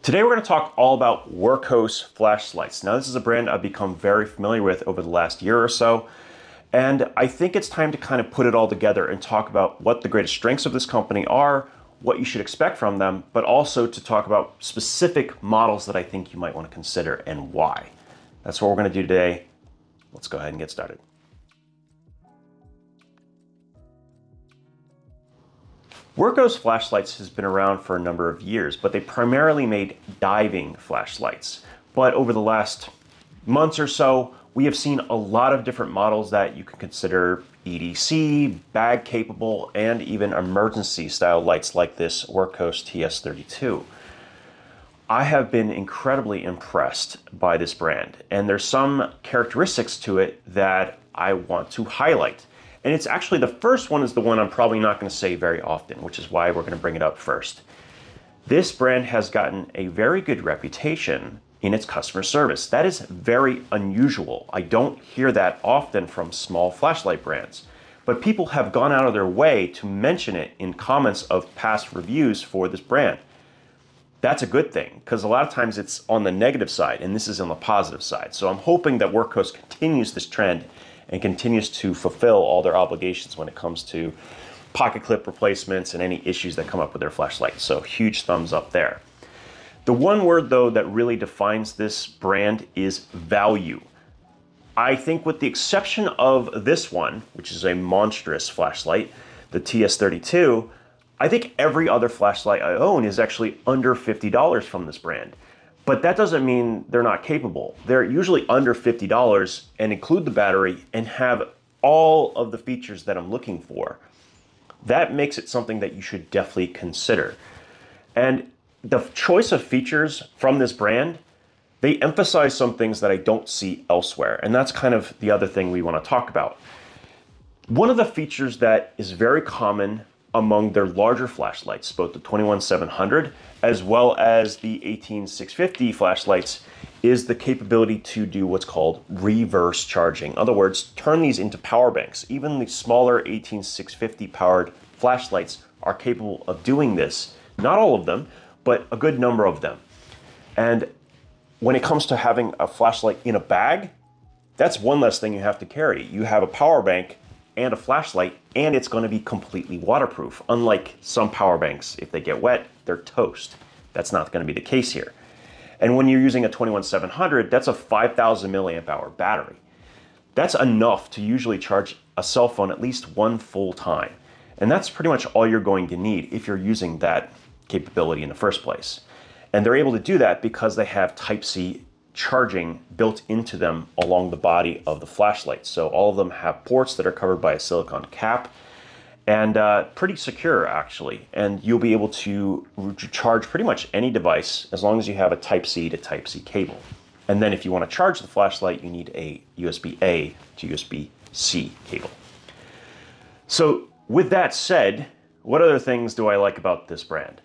Today we're going to talk all about Wurkkos flashlights. Now this is a brand I've become very familiar with over the last year or so, and I think it's time to kind of put it all together and talk about what the greatest strengths of this company are, what you should expect from them, but also to talk about specific models that I think you might want to consider and why. That's what we're going to do today. Let's go ahead and get started. Wurkkos flashlights has been around for a number of years, but they primarily made diving flashlights. But over the last months or so, we have seen a lot of different models that you can consider EDC, bag capable, and even emergency style lights like this Wurkkos TS32. I have been incredibly impressed by this brand, and there's some characteristics to it that I want to highlight. And it's actually the first one is the one I'm probably not going to say very often, which is why we're going to bring it up first. This brand has gotten a very good reputation in its customer service. That is very unusual. I don't hear that often from small flashlight brands, but people have gone out of their way to mention it in comments of past reviews for this brand. That's a good thing, because a lot of times it's on the negative side, and this is on the positive side. So I'm hoping that Wurkkos continues this trend and continues to fulfill all their obligations when it comes to pocket clip replacements and any issues that come up with their flashlights. So huge thumbs up there. The one word though that really defines this brand is value. I think with the exception of this one, which is a monstrous flashlight, the TS32, I think every other flashlight I own is actually under $50 from this brand. But that doesn't mean they're not capable. They're usually under $50 and include the battery and have all of the features that I'm looking for. That makes it something that you should definitely consider. And the choice of features from this brand, they emphasize some things that I don't see elsewhere. And that's kind of the other thing we want to talk about. One of the features that is very common among their larger flashlights, both the 21700 as well as the 18650 flashlights, is the capability to do what's called reverse charging. In other words, turn these into power banks. Even the smaller 18650 powered flashlights are capable of doing this. Not all of them, but a good number of them. And when it comes to having a flashlight in a bag, that's one less thing you have to carry. You have a power bank and a flashlight, and it's going to be completely waterproof. Unlike some power banks, if they get wet, they're toast. That's not going to be the case here. And when you're using a 21700, that's a 5,000 milliamp hour battery. That's enough to usually charge a cell phone at least one full time. And that's pretty much all you're going to need if you're using that capability in the first place. And they're able to do that because they have Type-C charging built into them along the body of the flashlight. So all of them have ports that are covered by a silicone cap, and pretty secure actually. And you'll be able to charge pretty much any device as long as you have a Type-C to Type-C cable. And then if you want to charge the flashlight, you need a USB-A to USB-C cable. So with that said, what other things do I like about this brand?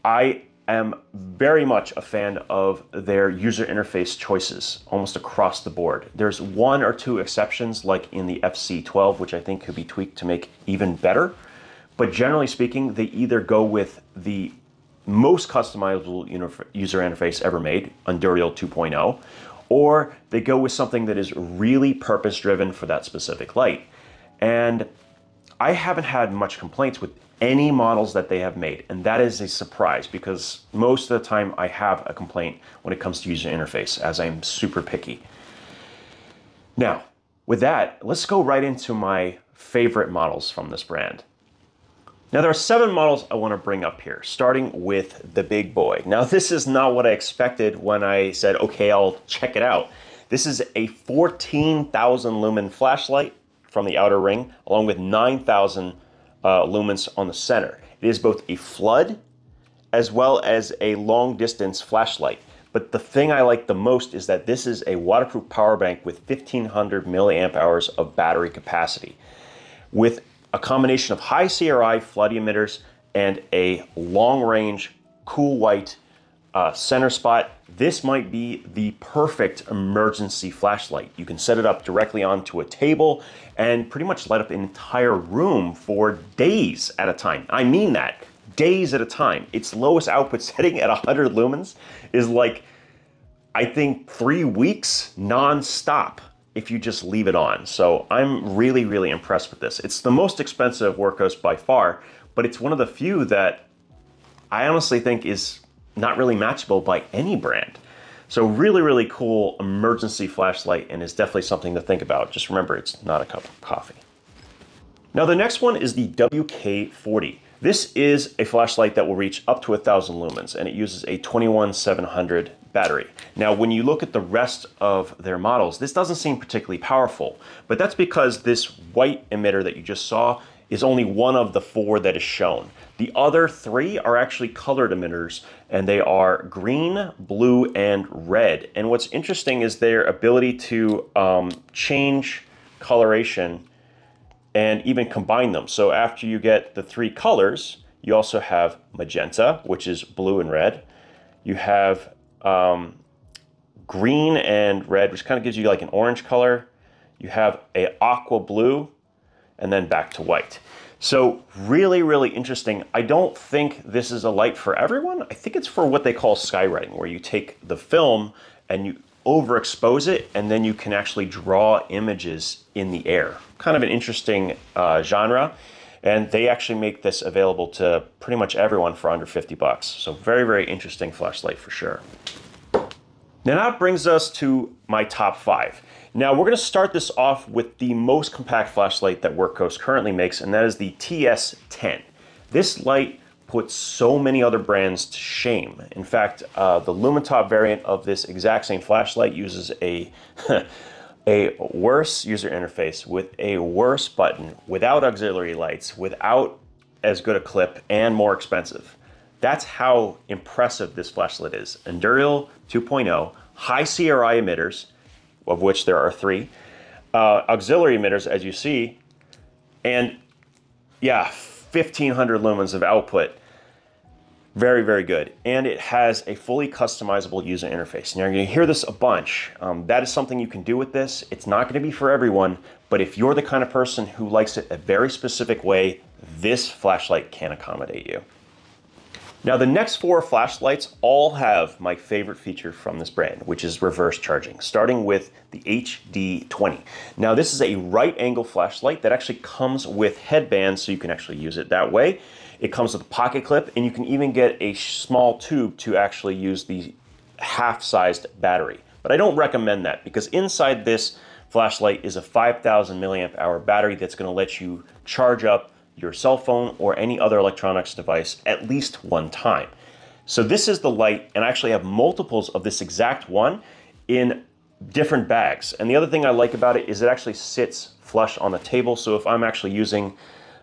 I am very much a fan of their user interface choices almost across the board. There's one or two exceptions like in the FC12, which I think could be tweaked to make even better. But generally speaking, they either go with the most customizable user interface ever made, Andurial 2.0, or they go with something that is really purpose-driven for that specific light. And I haven't had much complaints with any models that they have made, and that is a surprise because most of the time I have a complaint when it comes to user interface, as I'm super picky. Now, with that, let's go right into my favorite models from this brand. Now, there are 7 models I want to bring up here, starting with the big boy. Now, this is not what I expected when I said, okay, I'll check it out. This is a 14,000 lumen flashlight from the outer ring, along with 9,000 lumens on the center. It is both a flood as well as a long distance flashlight. But the thing I like the most is that this is a waterproof power bank with 1500 milliamp hours of battery capacity, with a combination of high CRI flood emitters and a long range cool white center spot. This might be the perfect emergency flashlight. You can set it up directly onto a table and pretty much light up an entire room for days at a time. I mean that, days at a time. Its lowest output setting at 100 lumens is like, I think 3 weeks non-stop if you just leave it on. So I'm really, really impressed with this. It's the most expensive Wurkkos by far, but it's one of the few that I honestly think is not really matchable by any brand. So really, really cool emergency flashlight, and is definitely something to think about. Just remember, it's not a cup of coffee. Now the next one is the WK40. This is a flashlight that will reach up to 1,000 lumens, and it uses a 21700 battery. Now when you look at the rest of their models, this doesn't seem particularly powerful, but that's because this white emitter that you just saw is only one of the 4 that is shown. The other 3 are actually colored emitters, and they are green, blue, and red. And what's interesting is their ability to change coloration and even combine them. So after you get the 3 colors, you also have magenta, which is blue and red. You have green and red, which kind of gives you like an orange color. You have a aqua blue, and then back to white. So really, really interesting. I don't think this is a light for everyone. I think it's for what they call skywriting, where you take the film and you overexpose it, and then you can actually draw images in the air. Kind of an interesting genre. And they actually make this available to pretty much everyone for under 50 bucks. So very, very interesting flashlight for sure. Now that brings us to my top 5. Now we're going to start this off with the most compact flashlight that Wurkkos currently makes, and that is the TS10. This light puts so many other brands to shame. In fact, the Lumentop variant of this exact same flashlight uses a worse user interface with a worse button, without auxiliary lights, without as good a clip, and more expensive. That's how impressive this flashlight is. Endurial 2.0, high CRI emitters, of which there are 3, auxiliary emitters, as you see, and yeah, 1500 lumens of output. Very, very good. And it has a fully customizable user interface. Now you're going to hear this a bunch. That is something you can do with this. It's not going to be for everyone, but if you're the kind of person who likes it a very specific way, this flashlight can accommodate you. Now the next 4 flashlights all have my favorite feature from this brand, which is reverse charging, starting with the HD20. Now this is a right angle flashlight that actually comes with headbands, so you can actually use it that way. It comes with a pocket clip, and you can even get a small tube to actually use the half-sized battery. But I don't recommend that, because inside this flashlight is a 5,000 milliamp hour battery that's going to let you charge up your cell phone or any other electronics device at least one time. So this is the light, and I actually have multiples of this exact one in different bags. And the other thing I like about it is it actually sits flush on the table. So if I'm actually using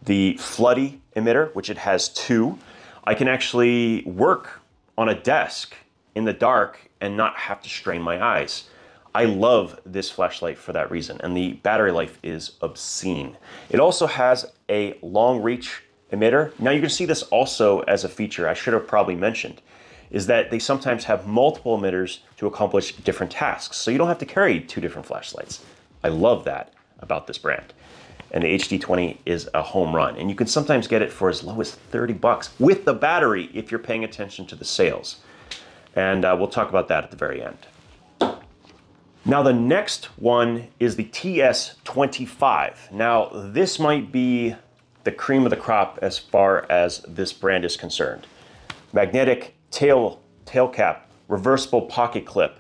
the floody emitter, which it has 2, I can actually work on a desk in the dark and not have to strain my eyes. I love this flashlight for that reason, and the battery life is obscene. It also has a long reach emitter. Now you can see this also as a feature I should have probably mentioned, is that they sometimes have multiple emitters to accomplish different tasks. So you don't have to carry 2 different flashlights. I love that about this brand. And the HD20 is a home run. And you can sometimes get it for as low as 30 bucks with the battery if you're paying attention to the sales. And we'll talk about that at the very end. Now the next one is the TS25. Now this might be the cream of the crop as far as this brand is concerned. Magnetic tail cap, reversible pocket clip,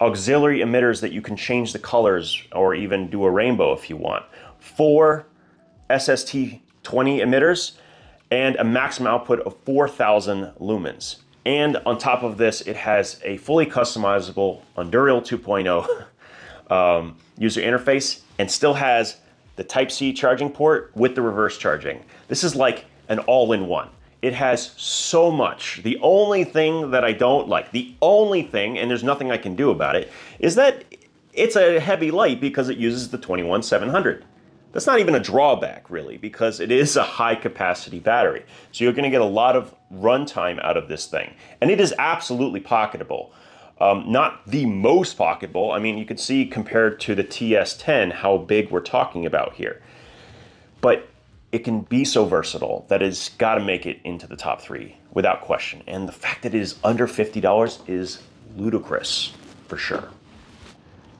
auxiliary emitters that you can change the colors or even do a rainbow if you want, 4 SST20 emitters, and a maximum output of 4,000 lumens. And on top of this, it has a fully customizable Endurial 2.0 user interface, and still has the Type-C charging port with the reverse charging. This is like an all-in-one. It has so much. The only thing that I don't like, the only thing, and there's nothing I can do about it, is that it's a heavy light because it uses the 21700. That's not even a drawback, really, because it is a high-capacity battery. So you're going to get a lot of runtime out of this thing. And it is absolutely pocketable. Not the most pocketable. I mean, you can see compared to the TS10 how big we're talking about here. But it can be so versatile that it's got to make it into the top 3 without question. And the fact that it is under $50 is ludicrous for sure.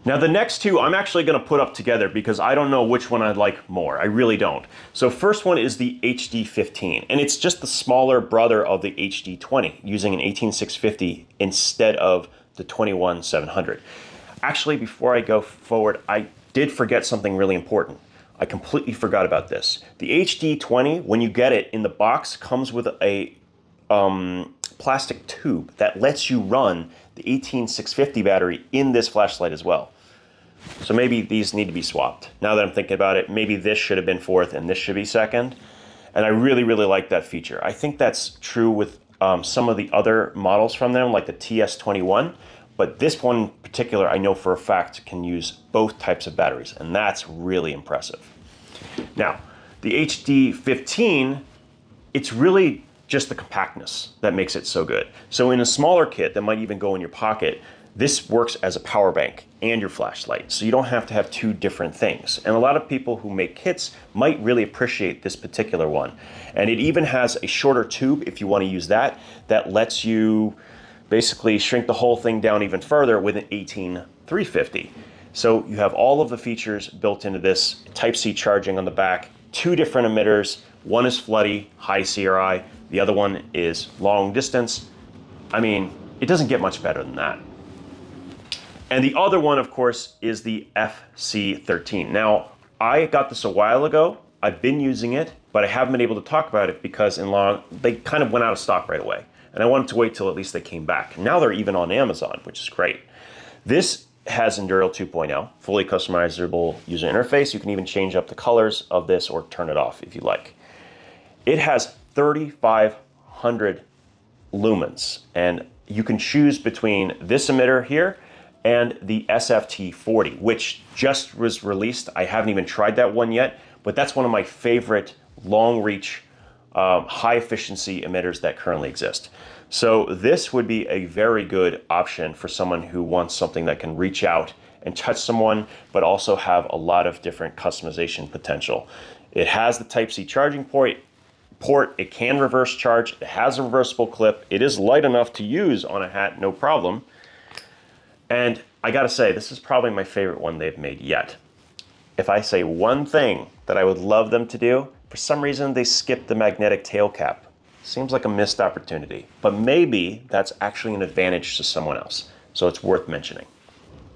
Now the next two I'm actually going to put up together because I don't know which one I'd like more. I really don't. So first one is the HD15, and it's just the smaller brother of the HD20 using an 18650 instead of the 21700. Actually, before I go forward, I did forget something really important. I completely forgot about this. The HD20, when you get it in the box, comes with a plastic tube that lets you run the 18650 battery in this flashlight as well. So maybe these need to be swapped. Now that I'm thinking about it, maybe this should have been 4th and this should be 2nd. And I really, really like that feature. I think that's true with some of the other models from them, like the TS21. But this one in particular, I know for a fact can use both types of batteries, and that's really impressive. Now, the HD15, it's really just the compactness that makes it so good. So in a smaller kit that might even go in your pocket, this works as a power bank and your flashlight. So you don't have to have 2 different things. And a lot of people who make kits might really appreciate this particular one. And it even has a shorter tube, if you want to use that, that lets you basically shrink the whole thing down even further with an 18350. So you have all of the features built into this. Type-C charging on the back, 2 different emitters. One is floody, high CRI. The other one is long distance. I mean, it doesn't get much better than that. And the other one, of course, is the FC13. Now, I got this a while ago. I've been using it, but I haven't been able to talk about it because they kind of went out of stock right away. And I wanted to wait till at least they came back. Now they're even on Amazon, which is great. This has Enduro 2.0, fully customizable user interface. You can even change up the colors of this or turn it off if you like. It has 3,500 lumens, and you can choose between this emitter here and the SFT40, which just was released. I haven't even tried that one yet, but that's one of my favorite long reach, high efficiency emitters that currently exist. So this would be a very good option for someone who wants something that can reach out and touch someone, but also have a lot of different customization potential. It has the Type-C charging port. It can reverse charge. It has a reversible clip. It is light enough to use on a hat, no problem. And I gotta say, this is probably my favorite one they've made yet. If I say one thing that I would love them to do, for some reason they skipped the magnetic tail cap. Seems like a missed opportunity, but maybe that's actually an advantage to someone else. So it's worth mentioning.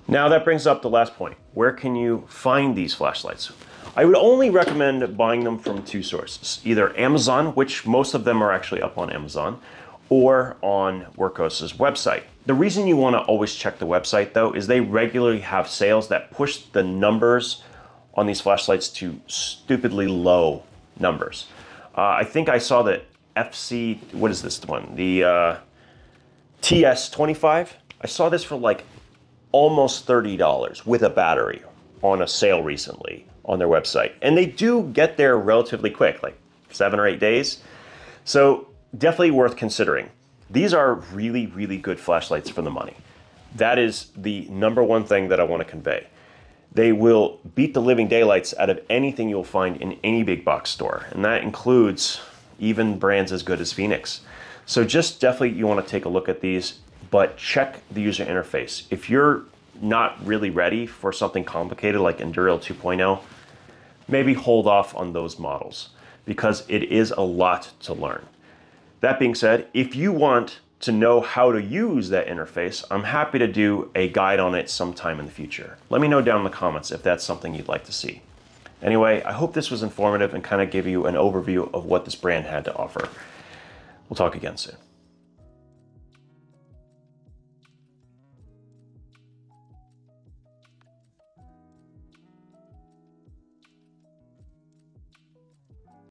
Now that brings up the last point. Where can you find these flashlights? I would only recommend buying them from 2 sources, either Amazon, which most of them are actually up on Amazon, or on Wurkkos' website. The reason you want to always check the website though is they regularly have sales that push the numbers on these flashlights to stupidly low numbers. I think I saw that FC, what is this one? The TS25. I saw this for like almost $30 with a battery on a sale recently on their website. And they do get there relatively quick, like 7 or 8 days. So definitely worth considering. These are really, really good flashlights for the money. That is the #1 thing that I want to convey. They will beat the living daylights out of anything you'll find in any big box store. And that includes even brands as good as Phoenix. So just definitely you want to take a look at these, but check the user interface. If you're not really ready for something complicated like Enduro 2.0, maybe hold off on those models because it is a lot to learn. That being said, if you want to know how to use that interface, I'm happy to do a guide on it sometime in the future. Let me know down in the comments if that's something you'd like to see. Anyway, I hope this was informative and kind of give you an overview of what this brand had to offer. We'll talk again soon.